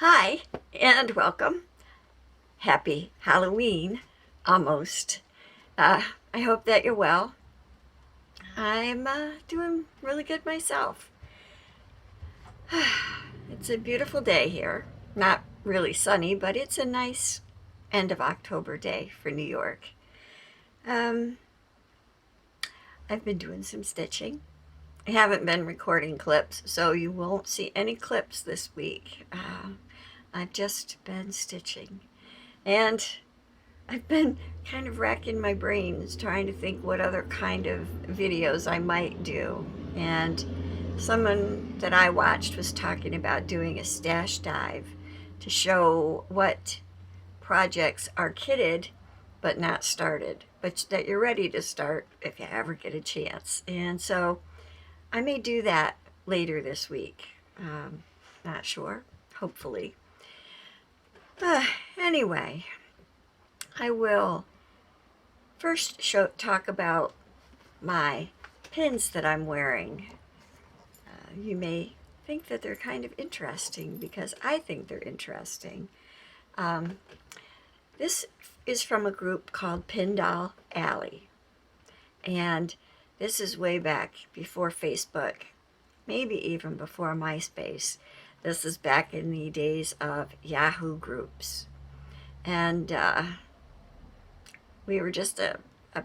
Hi, and welcome. Happy Halloween, almost. I hope that you're well. I'm doing really good myself. It's a beautiful day here. Not really sunny, but it's a nice end of October day for New York. Um, I've been doing some stitching. I haven't been recording clips, so you won't see any clips this week. I've just been stitching. And I've been kind of racking my brains trying to think what other kind of videos I might do. And someone that I watched was talking about doing a stash dive to show what projects are kitted but not started, but that you're ready to start if you ever get a chance. And so I may do that later this week. Not sure, hopefully. Anyway, I will first talk about my pins that I'm wearing. You may think that they're kind of interesting because I think they're interesting. This is from a group called Pin Doll Alley. And this is way back before Facebook, maybe even before MySpace. This is back in the days of Yahoo groups. And we were just a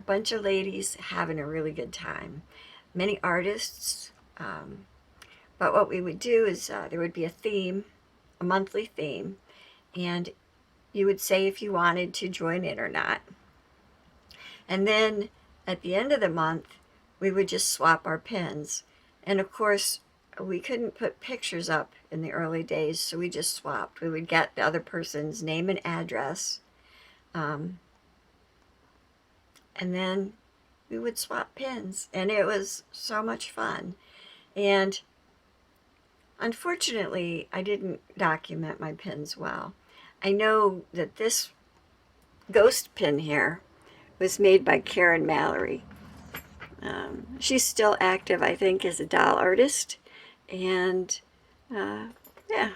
bunch of ladies having a really good time. Many artists, but what we would do is there would be a theme, a monthly theme, and you would say if you wanted to join in or not. And then at the end of the month, we would just swap our pins. And of course, we couldn't put pictures up in the early days, so we just swapped. We would get the other person's name and address, and then we would swap pins, and it was so much fun. And unfortunately, I didn't document my pins well. I know that this ghost pin here was made by Karen Mallory. She's still active, I think, as a doll artist. And yeah,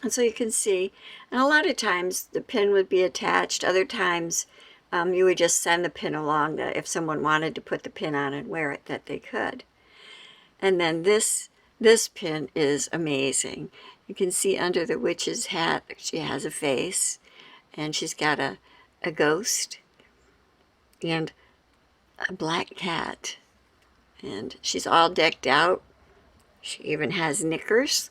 and so you can see, and a lot of times the pin would be attached. Other times you would just send the pin along, that if someone wanted to put the pin on and wear it, that they could. And then this pin is amazing. You can see under the witch's hat, she has a face, and she's got a ghost and a black cat, and she's all decked out. She even has knickers.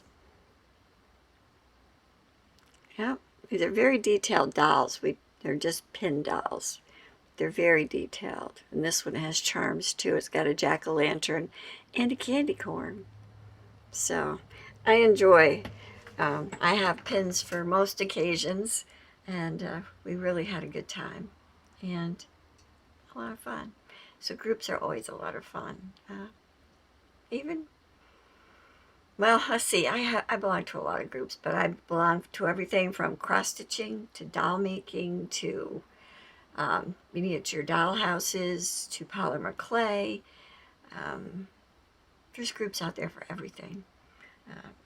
Yep, these are very detailed dolls. They're just pin dolls. They're very detailed. And this one has charms too. It's got a jack-o'-lantern and a candy corn. So I enjoy, I have pins for most occasions, and we really had a good time and a lot of fun. So groups are always a lot of fun. Well, let's see, I belong to a lot of groups, but I belong to everything from cross-stitching to doll making to miniature doll houses to polymer clay. There's groups out there for everything.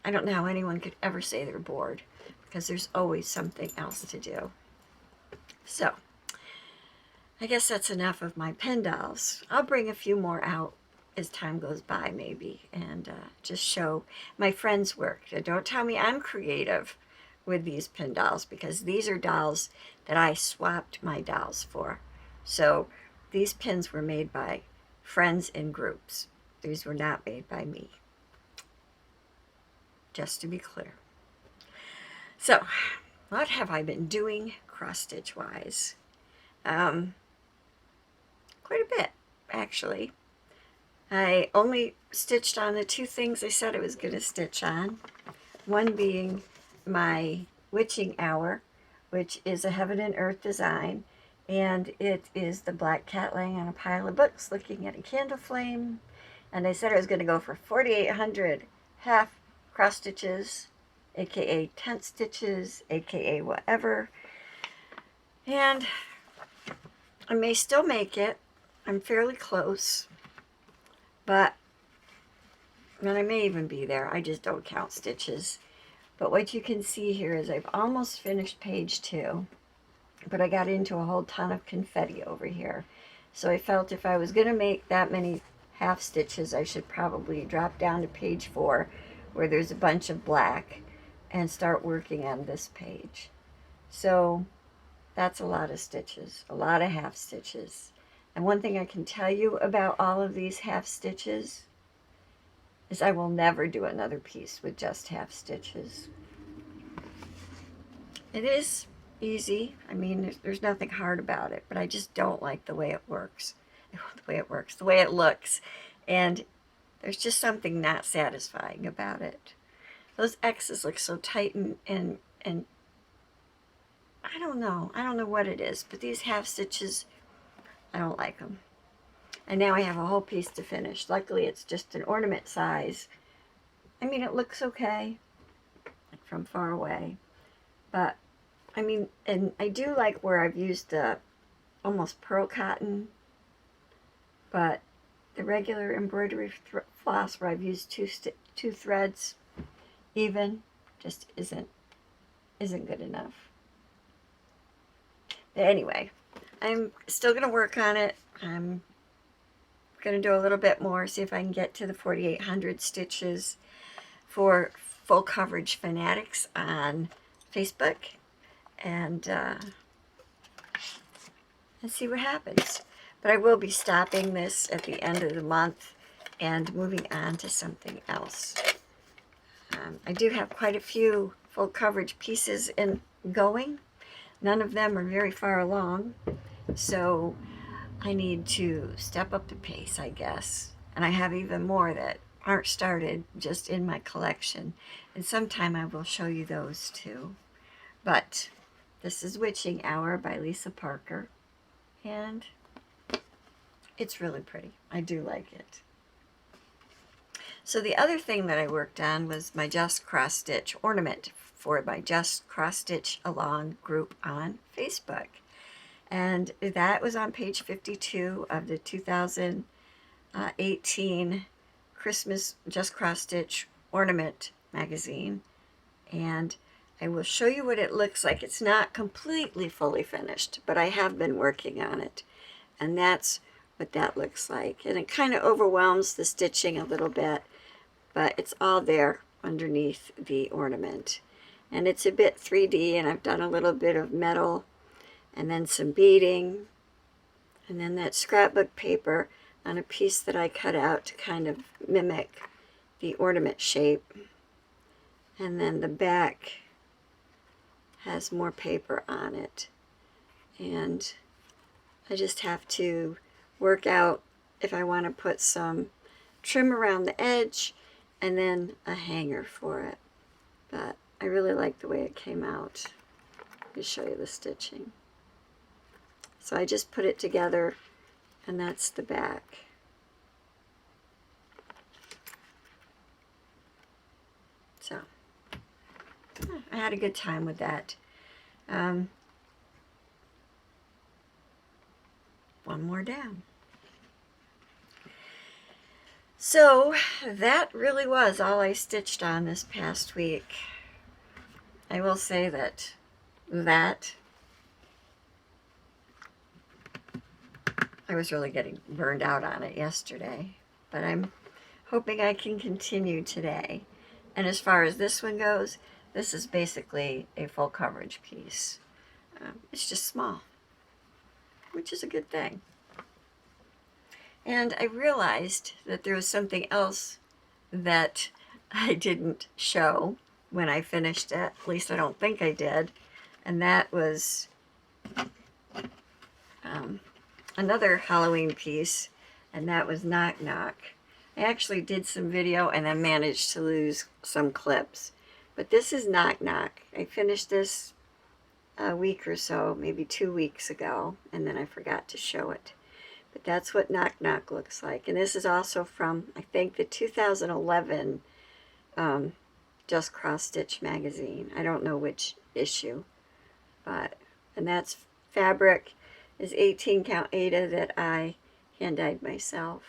I don't know how anyone could ever say they're bored because there's always something else to do. So, I guess that's enough of my pin dolls. I'll bring a few more out as time goes by, maybe, and just show my friends' work. Don't tell me I'm creative with these pin dolls, because these are dolls that I swapped my dolls for. So these pins were made by friends in groups. These were not made by me, just to be clear. So what have I been doing cross-stitch wise? Quite a bit, actually. I only stitched on the two things I said I was going to stitch on. One being my witching hour, which is a heaven and earth design, and it is the black cat laying on a pile of books looking at a candle flame. And I said I was going to go for 4,800 half cross stitches, aka tent stitches, aka whatever. And I may still make it. I'm fairly close, but and I may even be there. I just don't count stitches. But what you can see here is I've almost finished page 2, but I got into a whole ton of confetti over here. So I felt if I was going to make that many half stitches, I should probably drop down to page 4 where there's a bunch of black and start working on this page. So that's a lot of stitches, a lot of half stitches. And one thing I can tell you about all of these half stitches is I will never do another piece with just half stitches. It is easy. I mean, there's nothing hard about it, but I just don't like the way it works. The way it looks. And there's just something not satisfying about it. Those X's look so tight and I don't know what it is, but these half stitches, I don't like them. And now I have a whole piece to finish. Luckily, it's just an ornament size. I mean, it looks okay, like from far away. But, I mean, and I do like where I've used almost pearl cotton. But the regular embroidery floss where I've used two threads even just isn't good enough. But anyway, I'm still going to work on it. I'm going to do a little bit more, see if I can get to the 4,800 stitches for Full Coverage Fanatics on Facebook, and see what happens. But I will be stopping this at the end of the month and moving on to something else. I do have quite a few full coverage pieces going. None of them are very far along, so I need to step up the pace, I guess. And I have even more that aren't started, just in my collection. And sometime I will show you those too. But this is Witching Hour by Lisa Parker. And it's really pretty. I do like it. So the other thing that I worked on was my Just Cross Stitch ornament for my Just Cross Stitch Along group on Facebook. And that was on page 52 of the 2018 Christmas Just Cross Stitch Ornament magazine. And I will show you what it looks like. It's not completely fully finished, but I have been working on it. And that's what that looks like. And it kind of overwhelms the stitching a little bit, but it's all there underneath the ornament. And it's a bit 3D, and I've done a little bit of metal and then some beading, and then that scrapbook paper on a piece that I cut out to kind of mimic the ornament shape. And then the back has more paper on it. And I just have to work out if I want to put some trim around the edge and then a hanger for it. But I really like the way it came out. Let me show you the stitching. So I just put it together, and that's the back. So I had a good time with that. One more down. So that really was all I stitched on this past week. I will say that I was really getting burned out on it yesterday, but I'm hoping I can continue today. And as far as this one goes, this is basically a full coverage piece. It's just small, which is a good thing. And I realized that there was something else that I didn't show when I finished it. At least I don't think I did. And that was another Halloween piece, and that was Knock Knock. I actually did some video and then managed to lose some clips. But this is Knock Knock. I finished this a week or so, maybe 2 weeks ago, and then I forgot to show it. But that's what Knock Knock looks like. And this is also from, I think, the 2011 Just Cross Stitch magazine. I don't know which issue. But, and that's fabric is 18 count Aida that I hand dyed myself.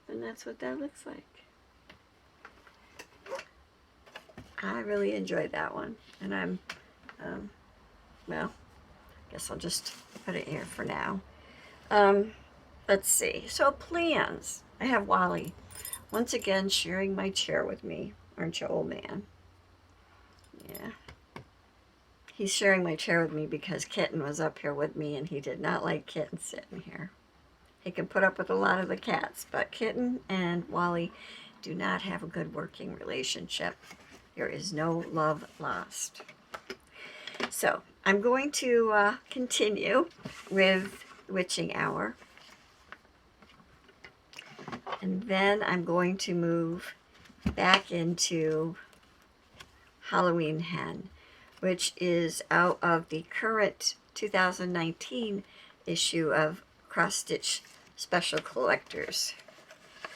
And that's what that looks like. I really enjoyed that one. And I'm, well, I guess I'll just put it here for now. Let's see. So plans. I have Wally once again sharing my chair with me. Aren't you, old man? Yeah. He's sharing my chair with me because Kitten was up here with me and he did not like Kitten sitting here. He can put up with a lot of the cats, but Kitten and Wally do not have a good working relationship. There is no love lost. So I'm going to continue with Witching Hour. And then I'm going to move back into Halloween Hen, which is out of the current 2019 issue of Cross Stitch Special Collectors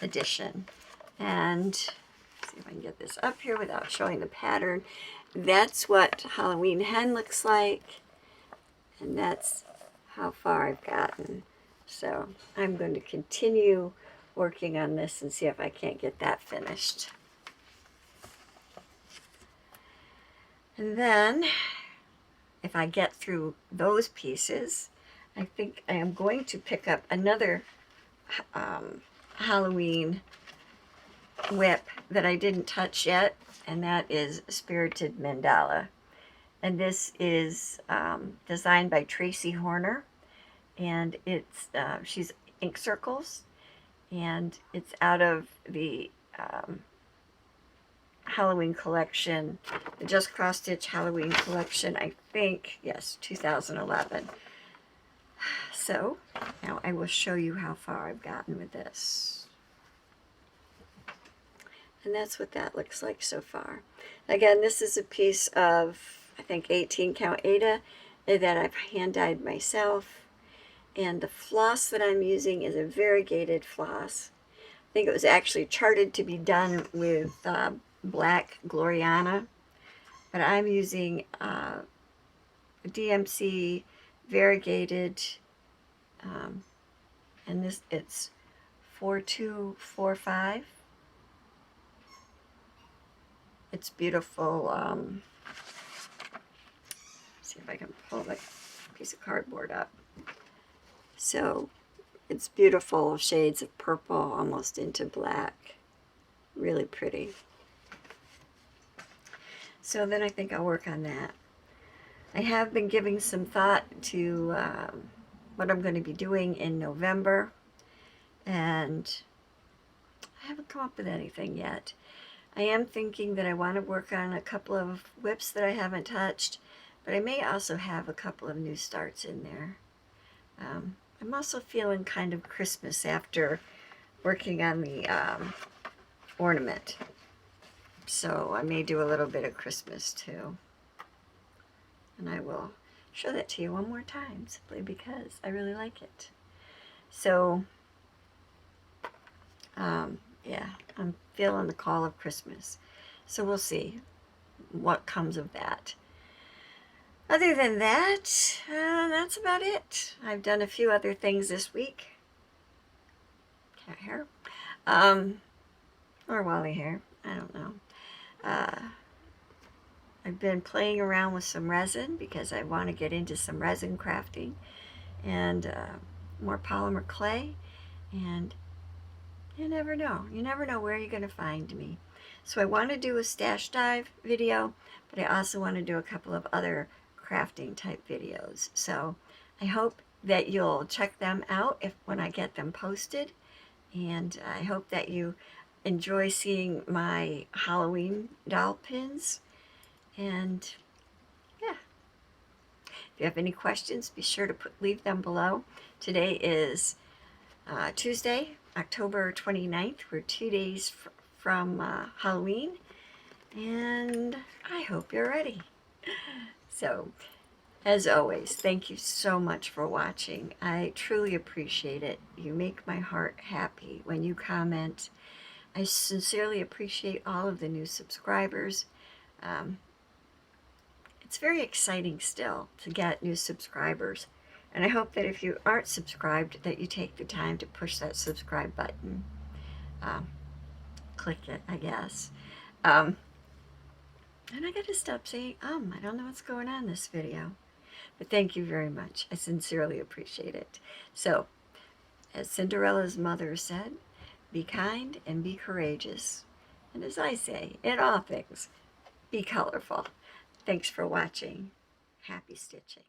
Edition. And see if I can get this up here without showing the pattern. That's what Halloween Hen looks like, and that's how far I've gotten. So I'm going to continue working on this and see if I can't get that finished. And then if I get through those pieces, I think I am going to pick up another Halloween whip that I didn't touch yet, and that is Spirited Mandala. And this is designed by Tracy Horner, and it's she's ink circles, and it's out of the Halloween collection, the Just Cross Stitch Halloween collection, I think, yes, 2011. So now I will show you how far I've gotten with this. And that's what that looks like so far. Again, this is a piece of, I think, 18 count Aida that I've hand dyed myself. And the floss that I'm using is a variegated floss. I think it was actually charted to be done with black Gloriana, but I'm using DMC variegated, and this, it's 4245. It's beautiful. See if I can pull the piece of cardboard up. So it's beautiful shades of purple almost into black. Really pretty. So then I think I'll work on that. I have been giving some thought to what I'm going to be doing in November, and I haven't come up with anything yet. I am thinking that I want to work on a couple of whips that I haven't touched, but I may also have a couple of new starts in there. I'm also feeling kind of Christmas after working on the ornament. So I may do a little bit of Christmas too. And I will show that to you one more time, simply because I really like it. So, yeah, I'm feeling the call of Christmas. So we'll see what comes of that. Other than that, that's about it. I've done a few other things this week. Cat hair. Or Wally hair. I don't know. I've been playing around with some resin because I want to get into some resin crafting and more polymer clay. And you never know. You never know where you're going to find me. So I want to do a stash dive video, but I also want to do a couple of other crafting type videos. So I hope that you'll check them out when I get them posted. And I hope that you enjoy seeing my Halloween doll pins. And yeah, if you have any questions, be sure to leave them below. Today is Tuesday, October 29th. We're 2 days from Halloween, and I hope you're ready. So, as always, thank you so much for watching. I truly appreciate it. You make my heart happy when you comment. I sincerely appreciate all of the new subscribers. It's very exciting still to get new subscribers. And I hope that if you aren't subscribed, that you take the time to push that subscribe button. Click it, I guess. And I gotta stop saying, I don't know what's going on in this video. But thank you very much. I sincerely appreciate it. So, as Cinderella's mother said, be kind and be courageous. And as I say, in all things, be colorful. Thanks for watching. Happy stitching.